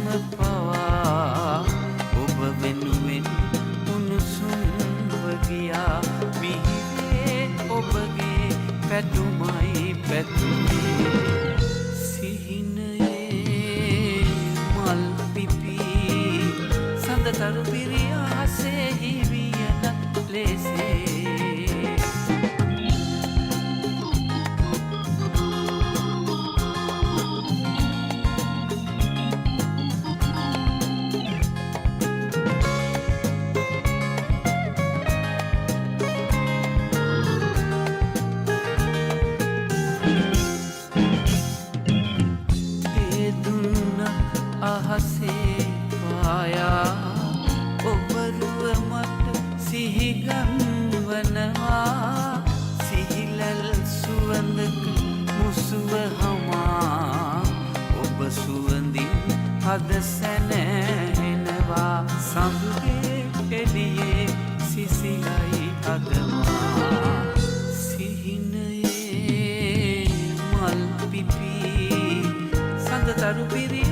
පවා ඔබ වෙනුවෙන් උණුසුම්ව ගියා මිහිරේ ඔබගේ පැතුමයි පැතුමේ සිහිනයේ මල් පිපි සඳතරු පිරියාසේ හිවියන ලෙසේ අහසේ පායා ඔබරුව මට සිහිගන්වනවා සිහිලල් සුවඳක මුසුව හමා ඔබ සුවඳින් හද සැනහෙනවා සඳුගේ එළියේ සිසිලයි අදමා සිහිනයේ මල් පිපි සඳතරු පිරි